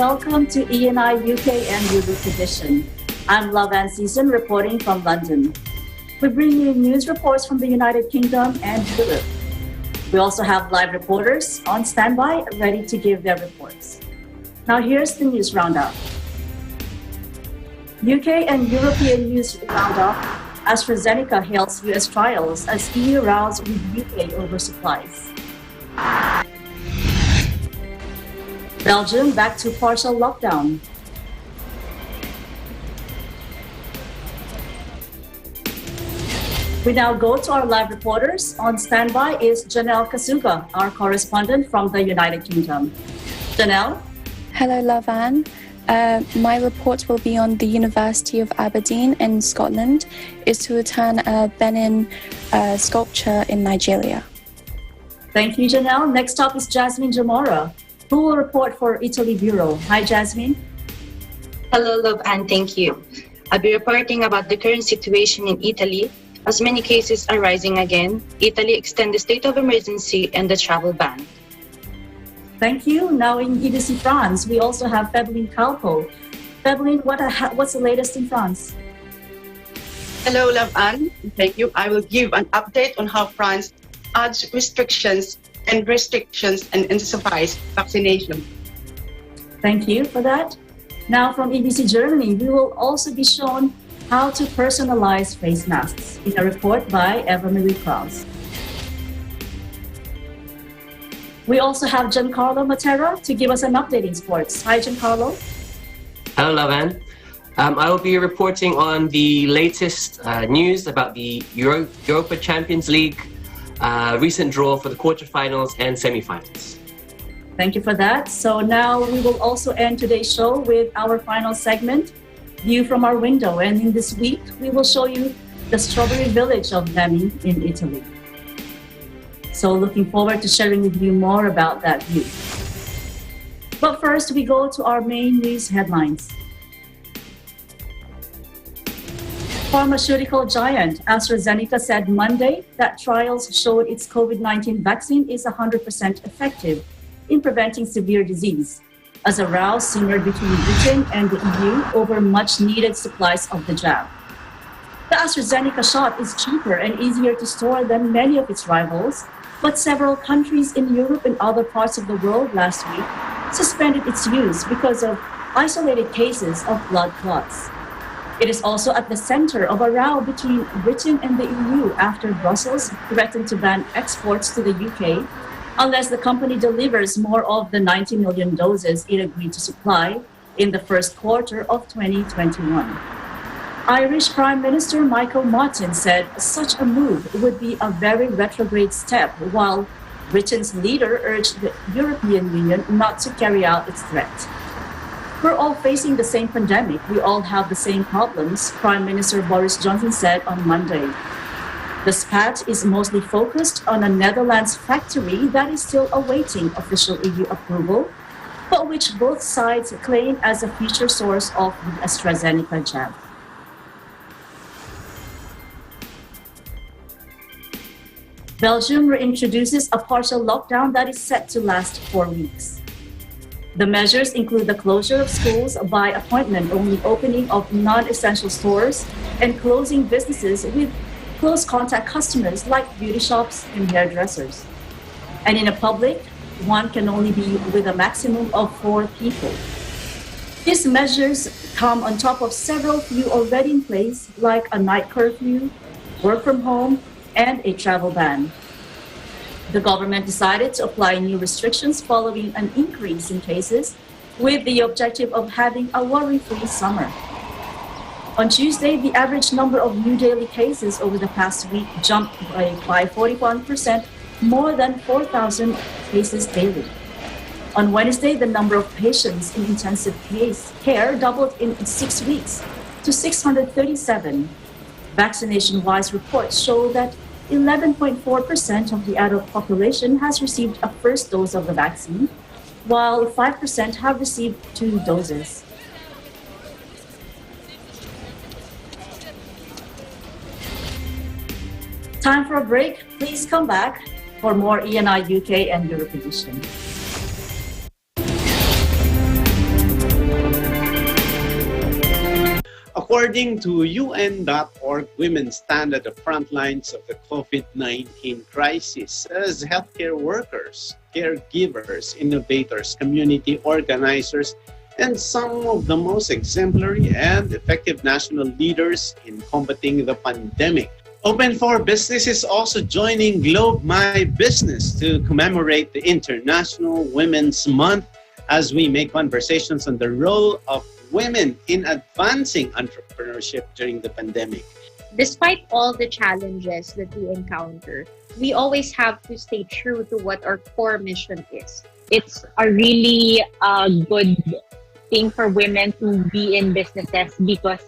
welcome to ENI UK and Europe edition. I'm Lavan Season reporting from London. We bring you news reports from the United Kingdom and Europe. We also have live reporters on standby, ready to give their reports. Now here's the news roundup. UK and European news roundup. AstraZeneca hails US trials as EU rows with UK over supplies. Belgium back to partial lockdown. We now go to our live reporters. On standby is Janelle Kasuga, our correspondent from the United Kingdom. Janelle? Hello, Lavan. My report will be on the University of Aberdeen in Scotland is to return a Benin sculpture in Nigeria. Thank you, Janelle. Next up is Jasmine Jamora, who will report for Italy Bureau. Hi, Jasmine. Hello, love, and thank you. I'll be reporting about the current situation in Italy. As many cases are rising again, Italy extends the state of emergency and the travel ban. Thank you. Now in EBC France, we also have Febeline Calpo. Febeline, what's the latest in France? Hello, love, and thank you. I will give an update on how France adds restrictions and intensifies vaccination. Thank you for that. Now from EBC Germany, we will also be shown how to personalize face masks in a report by Eva-Marie Krause. We also have Giancarlo Matera to give us an update in sports. Hi, Giancarlo. Hello, Lavan. I will be reporting on the latest news about the Europa Champions League recent draw for the quarterfinals and semifinals. Thank you for that. So now we will also end today's show with our final segment, View from Our Window. And in this week, we will show you the strawberry village of Nemi in Italy. So looking forward to sharing with you more about that view. But first, we go to our main news headlines. Pharmaceutical giant AstraZeneca said Monday that trials showed its COVID-19 vaccine is 100% effective in preventing severe disease, as a row simmered between Britain and the EU over much-needed supplies of the jab. The AstraZeneca shot is cheaper and easier to store than many of its rivals, but several countries in Europe and other parts of the world last week suspended its use because of isolated cases of blood clots. It is also at the center of a row between Britain and the EU after Brussels threatened to ban exports to the UK unless the company delivers more of the 90 million doses it agreed to supply in the first quarter of 2021. Irish Prime Minister Michael Martin said such a move would be a very retrograde step, while Britain's leader urged the European Union not to carry out its threat. We're all facing the same pandemic. We all have the same problems, Prime Minister Boris Johnson said on Monday. The spat is mostly focused on a Netherlands factory that is still awaiting official EU approval, but which both sides claim as a future source of the AstraZeneca jab. Belgium reintroduces a partial lockdown that is set to last 4 weeks. The measures include the closure of schools by appointment, only opening of non-essential stores, and closing businesses with close contact customers like beauty shops and hairdressers. And in a public, one can only be with a maximum of 4 people. These measures come on top of several few already in place, like a night curfew, work from home, and a travel ban. The government decided to apply new restrictions following an increase in cases, with the objective of having a worry-free summer. On Tuesday, the average number of new daily cases over the past week jumped by 41%, more than 4,000 cases daily. On Wednesday, the number of patients in intensive care doubled in 6 weeks to 637. Vaccination-wise reports show that 11.4% of the adult population has received a first dose of the vaccine, while 5% have received 2 doses. Time for a break. Please come back for more ENI UK and Europe edition. According to UN.org, women stand at the front lines of the COVID-19 crisis as healthcare workers, caregivers, innovators, community organizers, and some of the most exemplary and effective national leaders in combating the pandemic. Open for Business is also joining Globe My Business to commemorate the International Women's Month as we make conversations on the role of women in advancing entrepreneurship during the pandemic. Despite all the challenges that we encounter, we always have to stay true to what our core mission is. It's a really good thing for women to be in businesses because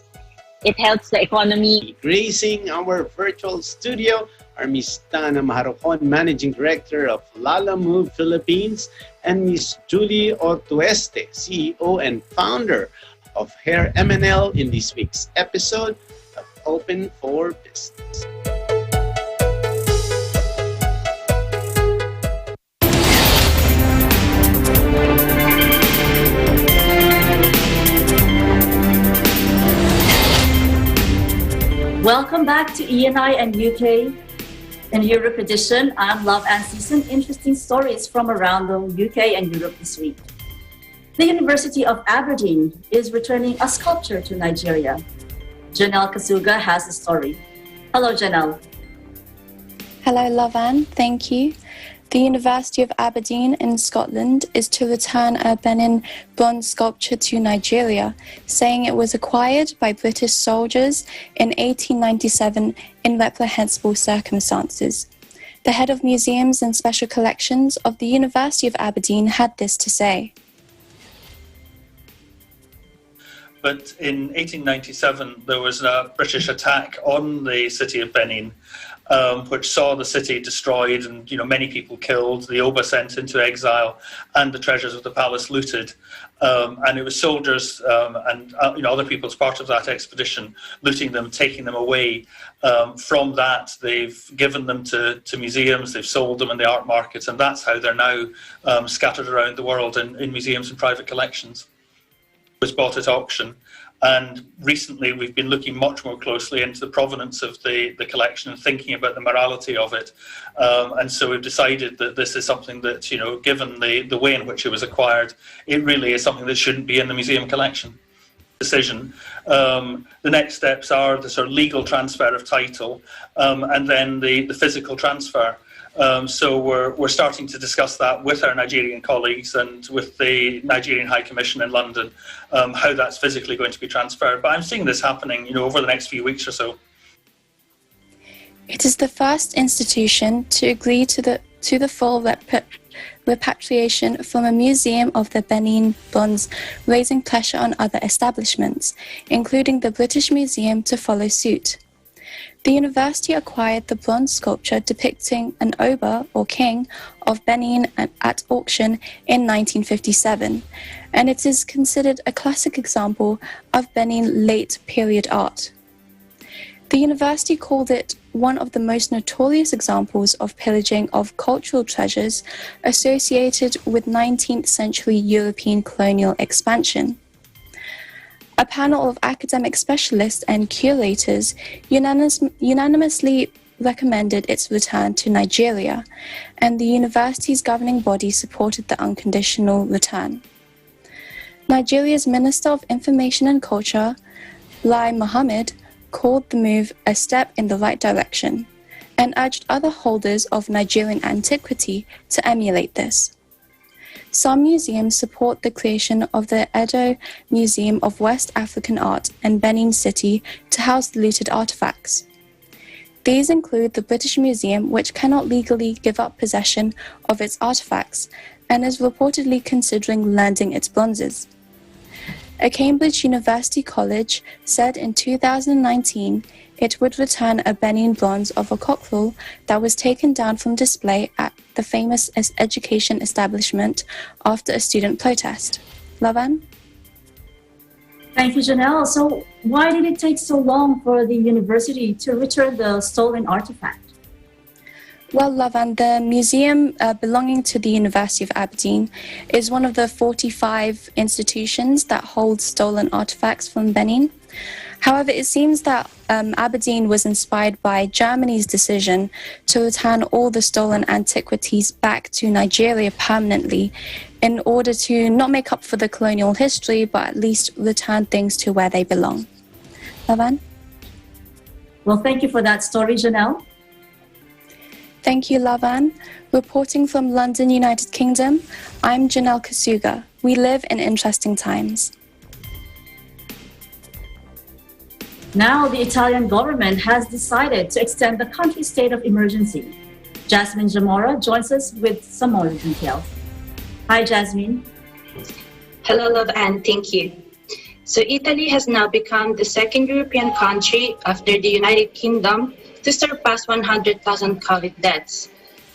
it helps the economy. Gracing our virtual studio are Ms. Tana Maharocon, Managing Director of Lala Move Philippines, and Ms. Julie Otueste, CEO and founder of Hair MNL in this week's episode of Open for Business. Welcome back to E&I and UK and Europe edition. I'm Love and Season. Interesting stories from around the UK and Europe this week. The University of Aberdeen is returning a sculpture to Nigeria. Janelle Kasuga has the story. Hello, Janelle. Hello, Lovan. Thank you. The University of Aberdeen in Scotland is to return a Benin bronze sculpture to Nigeria, saying it was acquired by British soldiers in 1897 in reprehensible circumstances. The head of museums and special collections of the University of Aberdeen had this to say. But in 1897, there was a British attack on the city of Benin, which saw the city destroyed and many people killed, the Oba sent into exile, and the treasures of the palace looted. And it was soldiers and other people as part of that expedition looting them, taking them away. From that, they've given them to museums, they've sold them in the art markets, and that's how they're now scattered around the world in museums and private collections. It was bought at auction. And recently, we've been looking much more closely into the provenance of the collection and thinking about the morality of it. And so we've decided that this is something that, given the way in which it was acquired, it really is something that shouldn't be in the museum collection. Decision. The next steps are the sort of legal transfer of title and then the physical transfer. So we're starting to discuss that with our Nigerian colleagues and with the Nigerian High Commission in London, how that's physically going to be transferred. But I'm seeing this happening, over the next few weeks or so. It is the first institution to agree to the full repatriation from a museum of the Benin bronze, raising pressure on other establishments, including the British Museum, to follow suit. The university acquired the bronze sculpture depicting an Oba, or king, of Benin at auction in 1957, and it is considered a classic example of Benin late period art. The university called it one of the most notorious examples of pillaging of cultural treasures associated with 19th century European colonial expansion. A panel of academic specialists and curators unanimously recommended its return to Nigeria, and the university's governing body supported the unconditional return. Nigeria's Minister of Information and Culture, Lai Mohammed, called the move a step in the right direction and urged other holders of Nigerian antiquity to emulate this. Some museums support the creation of the Edo Museum of West African Art in Benin City to house the looted artifacts. These include the British Museum, which cannot legally give up possession of its artifacts and is reportedly considering lending its bronzes. A Cambridge University College said in 2019 it would return a Benin bronze of a cockerel that was taken down from display at the famous education establishment after a student protest. Lavan? Thank you, Janelle. So why did it take so long for the university to return the stolen artifact? Well, Lavan, the museum belonging to the University of Aberdeen is one of the 45 institutions that hold stolen artifacts from Benin. However, it seems that Aberdeen was inspired by Germany's decision to return all the stolen antiquities back to Nigeria permanently in order to not make up for the colonial history, but at least return things to where they belong. Lavan? Well, thank you for that story, Janelle. Thank you, Lavan. Reporting from London, United Kingdom, I'm Janelle Kasuga. We live in interesting times. Now, the Italian government has decided to extend the country's state of emergency. Jasmine Zamora joins us with some more details. Hi, Jasmine. Hello, Love Anne. Thank you. So Italy has now become the second European country after the United Kingdom to surpass 100,000 COVID deaths.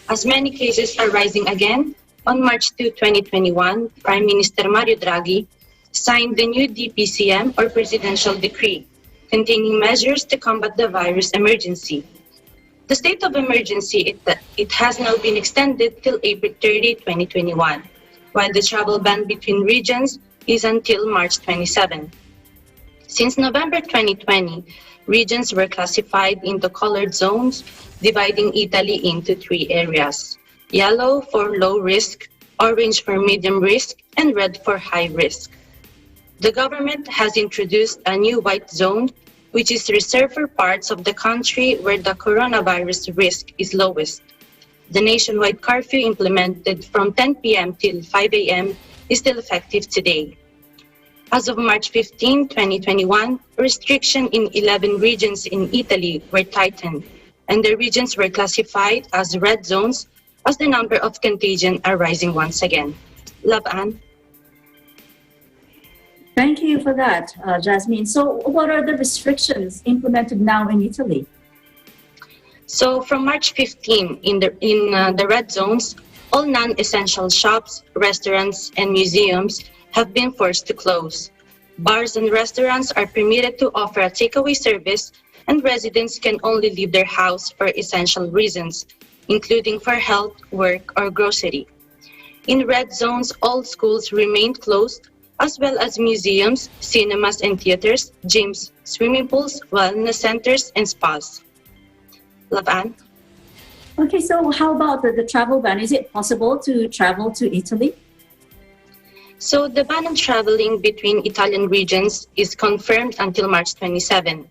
As many cases are rising again, on March 2, 2021, Prime Minister Mario Draghi signed the new DPCM or Presidential Decree containing measures to combat the virus emergency. The state of emergency, it has now been extended till April 30, 2021, while the travel ban between regions is until March 27. Since November 2020, regions were classified into colored zones, dividing Italy into 3 areas: yellow for low risk, orange for medium risk, and red for high risk. The government has introduced a new white zone, which is reserved for parts of the country where the coronavirus risk is lowest. The nationwide curfew implemented from 10 p.m. till 5 a.m. is still effective today. As of March 15, 2021, restrictions in 11 regions in Italy were tightened, and the regions were classified as red zones as the number of contagion are rising once again. Love Anne. Thank you for that, Jasmine. So what are the restrictions implemented now in Italy? So from March 15, in the red zones, all non-essential shops, restaurants, and museums have been forced to close. Bars and restaurants are permitted to offer a takeaway service, and residents can only leave their house for essential reasons, including for health, work, or grocery. In red zones, all schools remained closed, as well as museums, cinemas and theaters, gyms, swimming pools, wellness centers, and spas. Love Anne? Okay, so how about the travel ban? Is it possible to travel to Italy? So the ban on traveling between Italian regions is confirmed until March 27.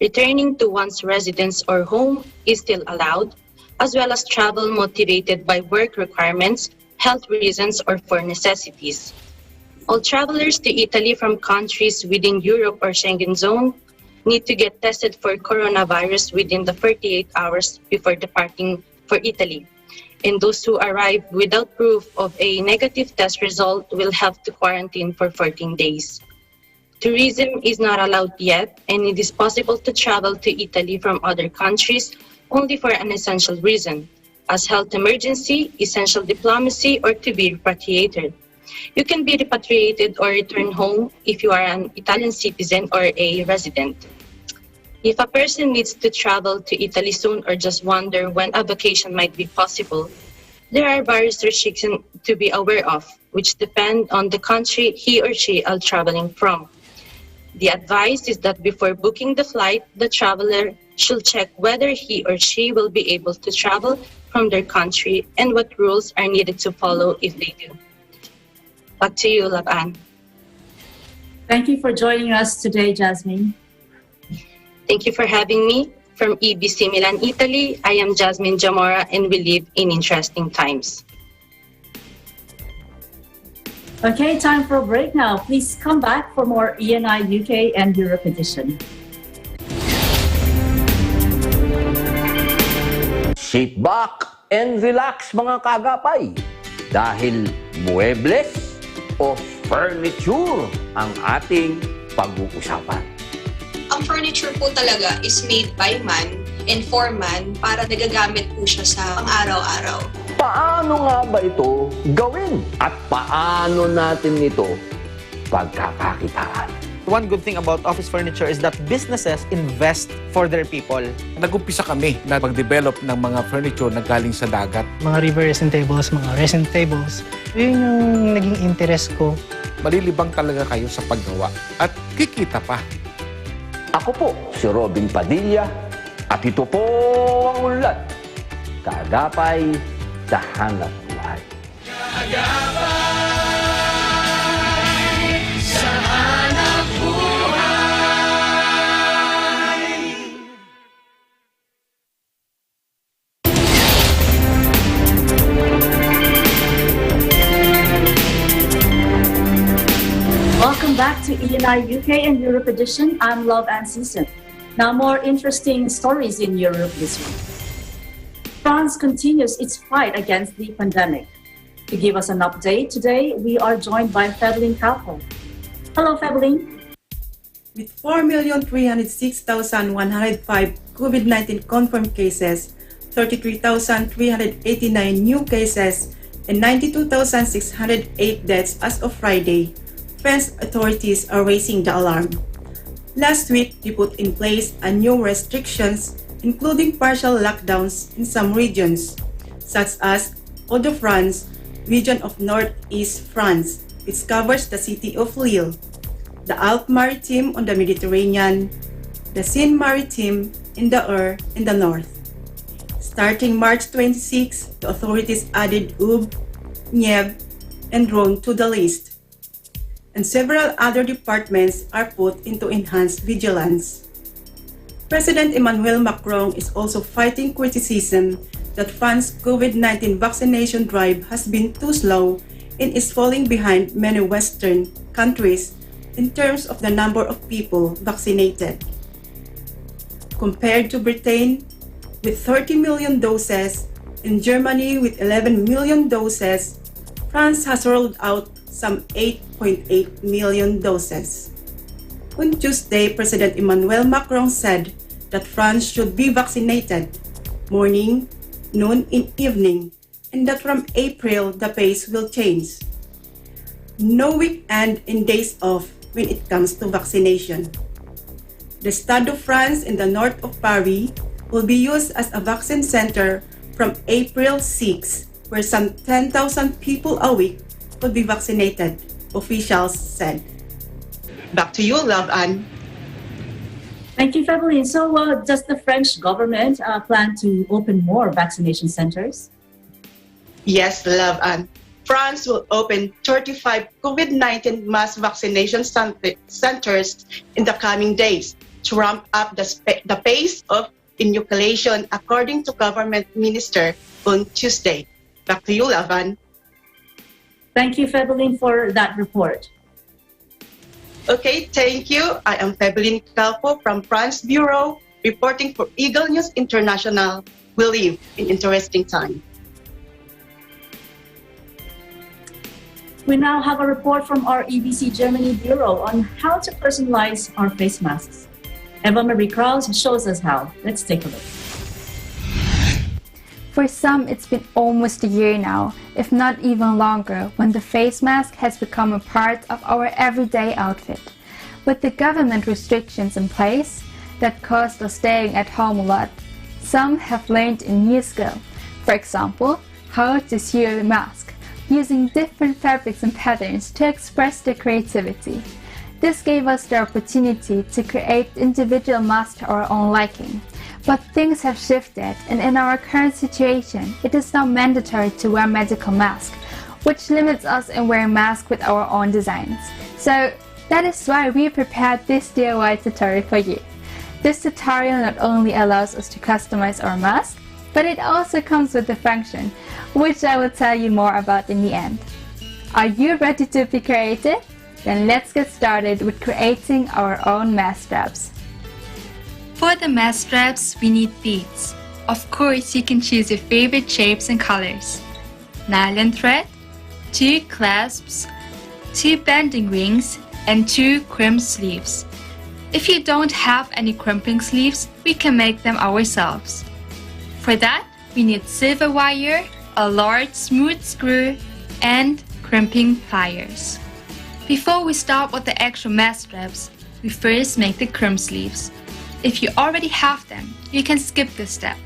Returning to one's residence or home is still allowed, as well as travel motivated by work requirements, health reasons, or for necessities. All travelers to Italy from countries within Europe or Schengen zone need to get tested for coronavirus within the 48 hours before departing for Italy. And those who arrive without proof of a negative test result will have to quarantine for 14 days. Tourism is not allowed yet, and it is possible to travel to Italy from other countries only for an essential reason, as health emergency, essential diplomacy, or to be repatriated. You can be repatriated or return home if you are an Italian citizen or a resident. If a person needs to travel to Italy soon or just wonder when a vacation might be possible, there are various restrictions to be aware of, which depend on the country he or she are traveling from. The advice is that before booking the flight, the traveler should check whether he or she will be able to travel from their country and what rules are needed to follow if they do. Back to you, Love Anne. Thank you for joining us today, Jasmine. Thank you for having me. From EBC Milan, Italy, I am Jasmine Zamora, and we live in interesting times. Okay, time for a break now. Please come back for more ENI UK and Europe edition. Sit back and relax mga kagapay dahil muebles o furniture ang ating pag-uusapan. Ang furniture po talaga is made by man and for man para nagagamit po siya sa pang-araw-araw. Paano nga ba ito gawin? At paano natin ito pagkakakitaan? One good thing about office furniture is that businesses invest for their people. Nag-umpisa kami na mag-develop ng mga furniture na galing sa dagat. Mga river resin tables, mga resin tables. Yun yung naging interest ko. Malilibang talaga kayo sa paggawa at kikita pa. Ako po si Robin Padilla at ito po ang ulat. Kaagapay sa hanap buhay. Welcome back to ENI UK and Europe edition. I'm Love and Susan. Now, more interesting stories in Europe this week. France continues its fight against the pandemic. To give us an update today, we are joined by Feblin Calpo. Hello, Feblin. With 4,306,105 COVID-19 confirmed cases, 33,389 new cases, and 92,608 deaths as of Friday, French authorities are raising the alarm. Last week, they put in place new restrictions, including partial lockdowns in some regions, such as Hauts-de-France, region of Northeast France, which covers the city of Lille, the Alpes-Maritimes on the Mediterranean, the Seine-Maritime in the Eure in the north. Starting March 26, the authorities added Aube, Nièvre, and Rhône to the list, and several other departments are put into enhanced vigilance. President Emmanuel Macron is also fighting criticism that France's COVID-19 vaccination drive has been too slow and is falling behind many Western countries in terms of the number of people vaccinated. Compared to Britain, with 30 million doses, and Germany with 11 million doses, France has rolled out some 8.8 million doses. On Tuesday, President Emmanuel Macron said that France should be vaccinated morning, noon, and evening, and that from April the pace will change. No weekend and days off when it comes to vaccination. The Stade de France in the north of Paris will be used as a vaccine center from April 6, where some 10,000 people a week will be vaccinated, officials said. Back to you, Love Anne. Thank you, Feblin. So, does the French government plan to open more vaccination centers? Yes, Love Anne. France will open 35 COVID-19 mass vaccination centers in the coming days to ramp up the pace of inoculation, according to government minister on Tuesday. Back to you, Love Anne. Thank you, Feblin, for that report. Okay, thank you. I am Feblin Calpo from France Bureau, reporting for Eagle News International. We live in interesting time. We now have a report from our EBC Germany Bureau on how to personalize our face masks. Eva Marie Krause shows us how. Let's take a look. For some, it's been almost a year now, if not even longer, when the face mask has become a part of our everyday outfit. With the government restrictions in place that caused us staying at home a lot, some have learned a new skill. For example, how to sew a mask, using different fabrics and patterns to express their creativity. This gave us the opportunity to create individual masks to our own liking. But things have shifted, and in our current situation, it is now mandatory to wear medical masks, which limits us in wearing masks with our own designs. So that is why we prepared this DIY tutorial for you. This tutorial not only allows us to customize our mask, but it also comes with a function, which I will tell you more about in the end. Are you ready to be creative? Then let's get started with creating our own mask straps. For the mask straps, we need beads. Of course, you can choose your favorite shapes and colors. Nylon thread, 2 clasps, 2 bending rings, and 2 crimp sleeves. If you don't have any crimping sleeves, we can make them ourselves. For that, we need silver wire, a large smooth screw, and crimping pliers. Before we start with the actual mask straps, we first make the crimp sleeves. If you already have them, you can skip this step.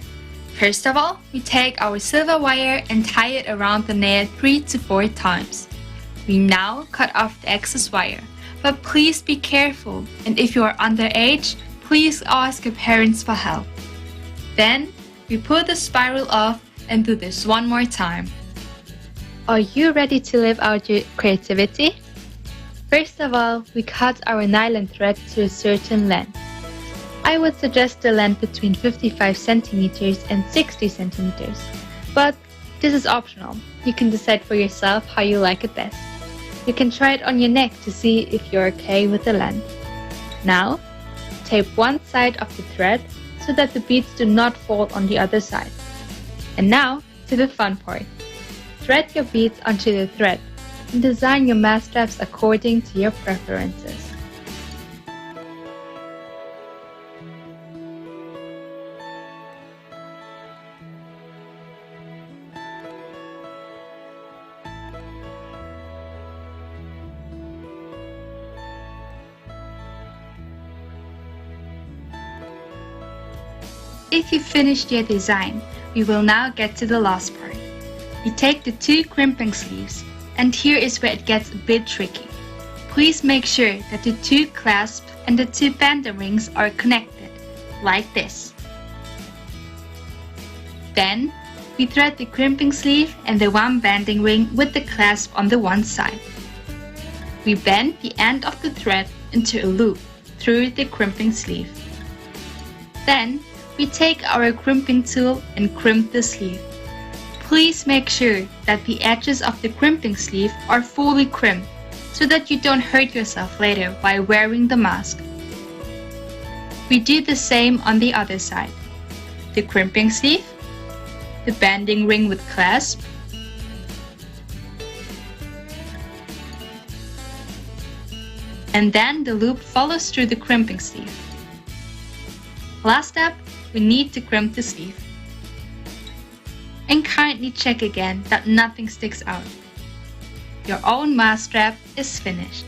First of all, we take our silver wire and tie it around the nail 3 to 4 times. We now cut off the excess wire, but please be careful, and if you are underage, please ask your parents for help. Then, we pull the spiral off and do this one more time. Are you ready to live out your creativity? First of all, we cut our nylon thread to a certain length. I would suggest a length between 55 centimeters and 60 centimeters, but this is optional. You can decide for yourself how you like it best. You can try it on your neck to see if you're okay with the length. Now, tape one side of the thread so that the beads do not fall on the other side. And now, to the fun part. Thread your beads onto the thread and design your mask straps according to your preferences. If you finished your design, we will now get to the last part. We take the two crimping sleeves, and here is where it gets a bit tricky. Please make sure that the two clasps and the two banding rings are connected, like this. Then, we thread the crimping sleeve and the one banding ring with the clasp on the one side. We bend the end of the thread into a loop through the crimping sleeve. Then, we take our crimping tool and crimp the sleeve. Please make sure that the edges of the crimping sleeve are fully crimped so that you don't hurt yourself later while wearing the mask. We do the same on the other side. The crimping sleeve, the banding ring with clasp, and then the loop follows through the crimping sleeve. Last step, we need to crimp the sleeve. And kindly check again that nothing sticks out. Your own mask strap is finished.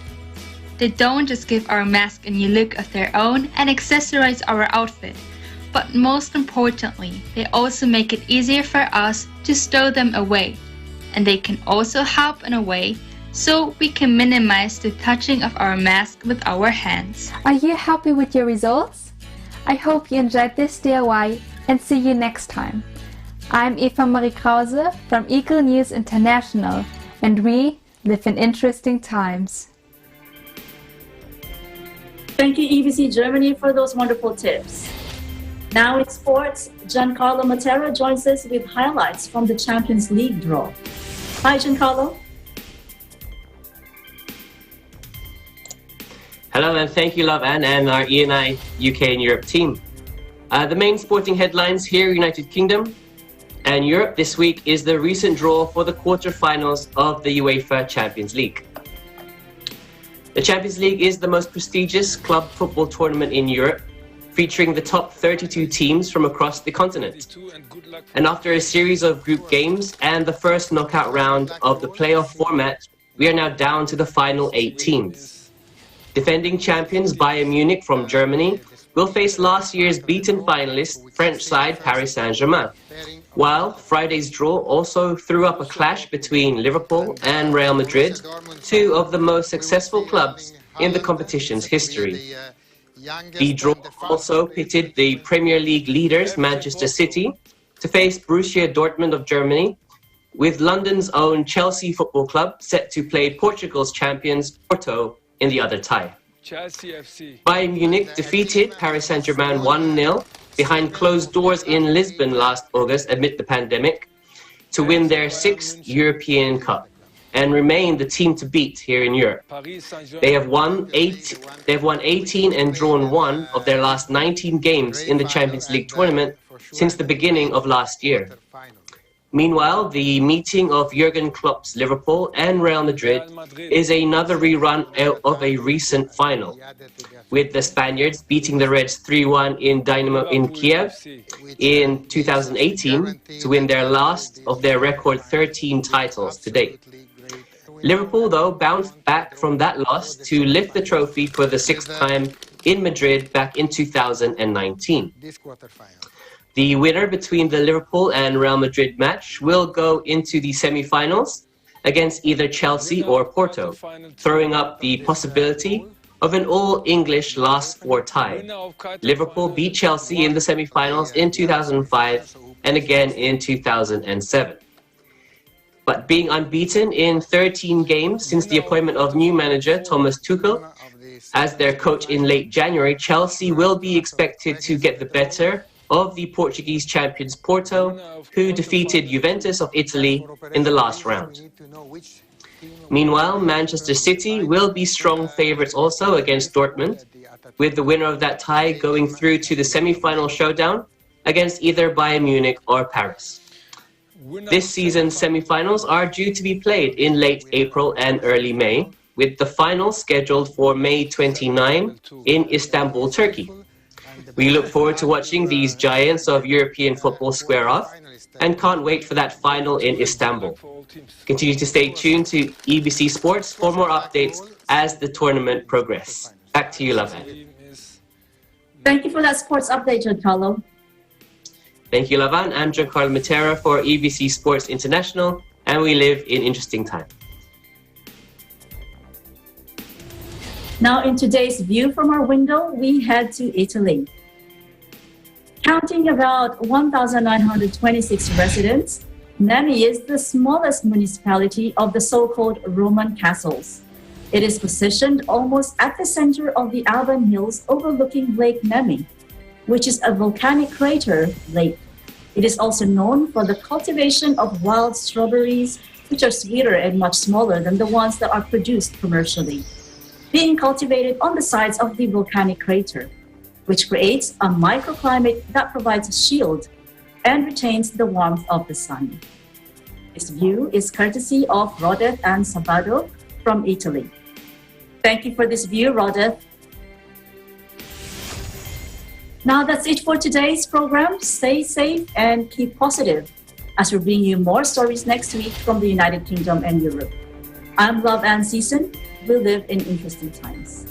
They don't just give our mask a new look of their own and accessorize our outfit, but most importantly, they also make it easier for us to stow them away. And they can also help in a way so we can minimize the touching of our mask with our hands. Are you happy with your results? I hope you enjoyed this DIY and see you next time. I'm Eva Marie Krause from Eagle News International, and we live in interesting times. Thank you, EBC Germany, for those wonderful tips. Now in sports, Giancarlo Matera joins us with highlights from the Champions League draw. Hi, Giancarlo. Hello, and thank you, Love Anne, and our ENI UK and Europe team. The main sporting headlines here, United Kingdom and Europe this week, is the recent draw for the quarter-finals of the UEFA Champions League. The Champions League is the most prestigious club football tournament in Europe, featuring the top 32 teams from across the continent. And after a series of group games and the first knockout round of the playoff format, we are now down to the final 8 teams. Defending champions Bayern Munich from Germany will face last year's beaten finalist French side Paris Saint-Germain, while Friday's draw also threw up a clash between Liverpool and Real Madrid, two of the most successful clubs in the competition's history. The draw also pitted the Premier League leaders Manchester City to face Borussia Dortmund of Germany, with London's own Chelsea Football Club set to play Portugal's champions Porto in the other tie. Bayern Munich defeated Paris Saint-Germain 1-0 behind closed doors in Lisbon last August amid the pandemic to win their 6th European Cup and remain the team to beat here in Europe. They have won 18 and drawn 1 of their last 19 games in the Champions League tournament since the beginning of last year. Meanwhile, the meeting of Jurgen Klopp's Liverpool and Real Madrid is another rerun of a recent final, with the Spaniards beating the Reds 3-1 in Dynamo in Kiev in 2018 to win their last of their record 13 titles to date. Liverpool, though, bounced back from that loss to lift the trophy for the 6th time in Madrid back in 2019. The winner between the Liverpool and Real Madrid match will go into the semi-finals against either Chelsea or Porto, throwing up the possibility of an all-English last four tie. Liverpool beat Chelsea in the semi-finals in 2005 and again in 2007. But being unbeaten in 13 games since the appointment of new manager Thomas Tuchel as their coach in late January, Chelsea will be expected to get the better of the Portuguese champions Porto, who defeated Juventus of Italy in the last round. Meanwhile, Manchester City will be strong favourites also against Dortmund, with the winner of that tie going through to the semi-final showdown against either Bayern Munich or Paris. This season's semi-finals are due to be played in late April and early May, with the final scheduled for May 29 in Istanbul, Turkey. We look forward to watching these giants of European football square off and can't wait for that final in Istanbul. Continue to stay tuned to EBC Sports for more updates as the tournament progresses. Back to you, Lavan. Thank you for that sports update, Giancarlo. Thank you, Lavan. I'm Giancarlo Matera for EBC Sports International, and we live in interesting times. Now, in today's view from our window, we head to Italy. Counting about 1,926 residents, Nemi is the smallest municipality of the so-called Roman castles. It is positioned almost at the center of the Alban Hills overlooking Lake Nemi, which is a volcanic crater lake. It is also known for the cultivation of wild strawberries, which are sweeter and much smaller than the ones that are produced commercially, being cultivated on the sides of the volcanic crater, which creates a microclimate that provides a shield and retains the warmth of the sun. This view is courtesy of Rodef and Sabado from Italy. Thank you for this view, Rodef. Now that's it for today's program. Stay safe and keep positive as we bring you more stories next week from the United Kingdom and Europe. I'm Love Ann Season. We live in interesting times.